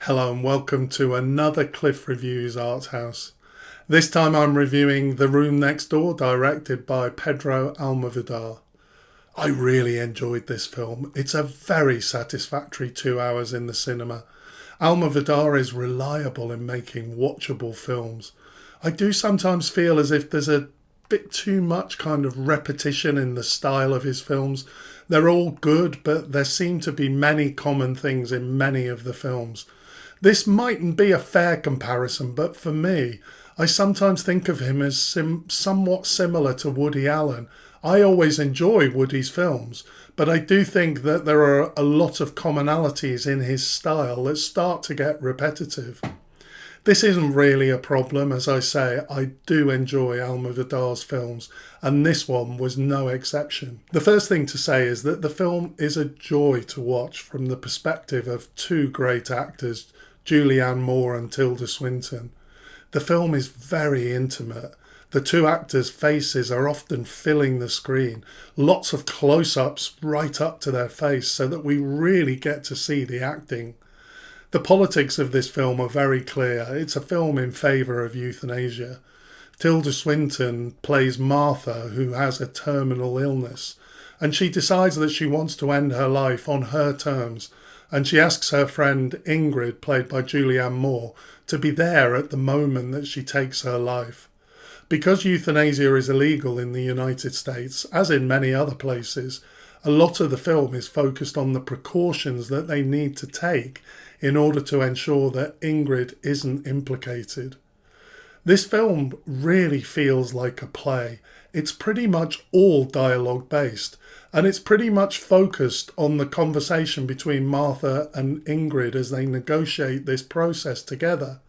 Hello and welcome to another Cliff Reviews Art House. This time I'm reviewing The Room Next Door, directed by Pedro Almovódar. I really enjoyed this film. It's a very satisfactory 2 hours in the cinema. Almovódar is reliable in making watchable films. I do sometimes feel as if there's a bit too much kind of repetition in the style of his films. They're all good, but there seem to be many common things in many of the films. This mightn't be a fair comparison, but for me, I sometimes think of him as somewhat similar to Woody Allen. I always enjoy Woody's films, but I do think that there are a lot of commonalities in his style that start to get repetitive. This isn't really a problem, as I say, I do enjoy Almovódar's films, and this one was no exception. The first thing to say is that the film is a joy to watch from the perspective of two great actors, Julianne Moore and Tilda Swinton. The film is very intimate. The two actors' faces are often filling the screen, lots of close-ups right up to their face so that we really get to see the acting. The politics of this film are very clear. It's a film in favour of euthanasia. Tilda Swinton plays Martha, who has a terminal illness, and she decides that she wants to end her life on her terms, and she asks her friend Ingrid, played by Julianne Moore, to be there at the moment that she takes her life. Because euthanasia is illegal in the United States, as in many other places, a lot of the film is focused on the precautions that they need to take in order to ensure that Ingrid isn't implicated. This film really feels like a play. It's pretty much all dialogue based, and it's pretty much focused on the conversation between Martha and Ingrid as they negotiate this process together.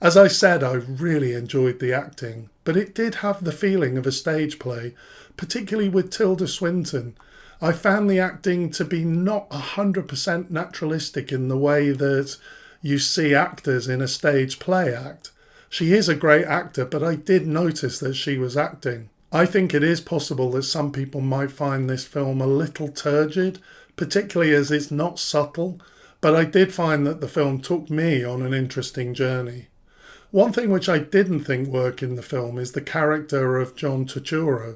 As I said, I really enjoyed the acting, but it did have the feeling of a stage play, particularly with Tilda Swinton. I found the acting to be not 100% naturalistic in the way that you see actors in a stage play act. She is a great actor, but I did notice that she was acting. I think it is possible that some people might find this film a little turgid, particularly as it's not subtle, but I did find that the film took me on an interesting journey. One thing which I didn't think worked in the film is the character of John Turturro.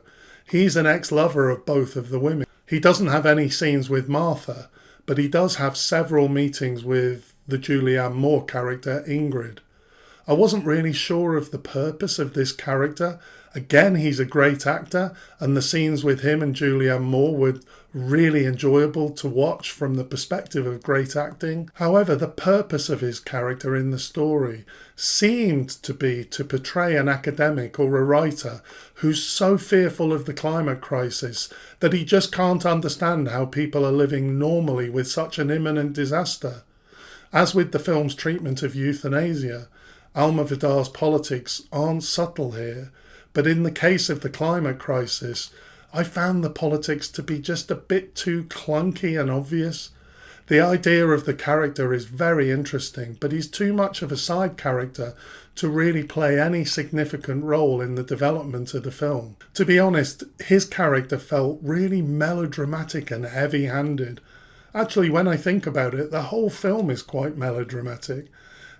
He's an ex-lover of both of the women. He doesn't have any scenes with Martha, but he does have several meetings with the Julianne Moore character, Ingrid. I wasn't really sure of the purpose of this character. Again, he's a great actor, and the scenes with him and Julianne Moore were really enjoyable to watch from the perspective of great acting. However, the purpose of his character in the story seemed to be to portray an academic or a writer who's so fearful of the climate crisis that he just can't understand how people are living normally with such an imminent disaster. As with the film's treatment of euthanasia, Almovódar's politics aren't subtle here, but in the case of the climate crisis, I found the politics to be just a bit too clunky and obvious. The idea of the character is very interesting, but he's too much of a side character to really play any significant role in the development of the film. To be honest, his character felt really melodramatic and heavy-handed. Actually, when I think about it, the whole film is quite melodramatic.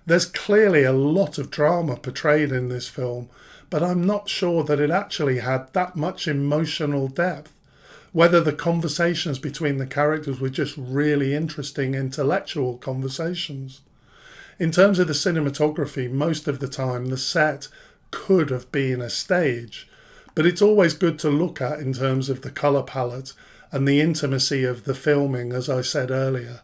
There's clearly a lot of drama portrayed in this film, but I'm not sure that it actually had that much emotional depth. Whether the conversations between the characters were just really interesting intellectual conversations. In terms of the cinematography, most of the time the set could have been a stage, but it's always good to look at in terms of the colour palette and the intimacy of the filming, as I said earlier.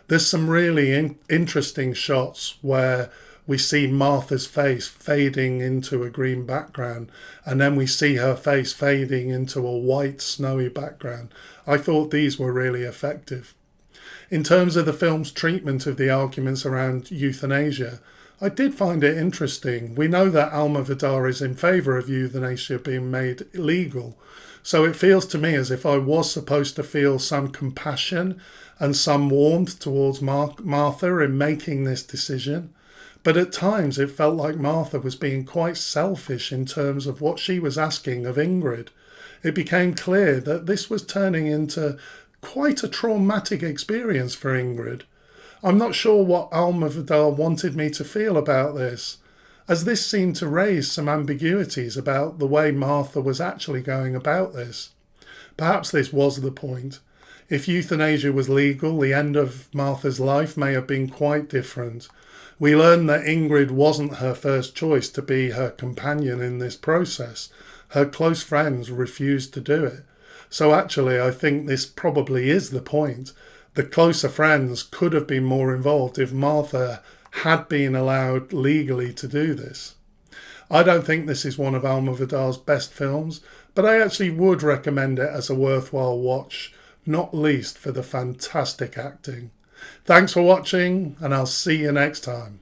There's some really interesting shots where we see Martha's face fading into a green background, and then we see her face fading into a white snowy background. I thought these were really effective. In terms of the film's treatment of the arguments around euthanasia, I did find it interesting. We know that Almovódar is in favour of euthanasia being made illegal, so it feels to me as if I was supposed to feel some compassion and some warmth towards Martha in making this decision. But at times it felt like Martha was being quite selfish in terms of what she was asking of Ingrid. It became clear that this was turning into quite a traumatic experience for Ingrid. I'm not sure what Almovódar wanted me to feel about this, as this seemed to raise some ambiguities about the way Martha was actually going about this. Perhaps this was the point. If euthanasia was legal, the end of Martha's life may have been quite different. We learn that Ingrid wasn't her first choice to be her companion in this process. Her close friends refused to do it. So actually, I think this probably is the point. The closer friends could have been more involved if Martha had been allowed legally to do this. I don't think this is one of Almovódar's best films, but I actually would recommend it as a worthwhile watch, not least for the fantastic acting. Thanks for watching, and I'll see you next time.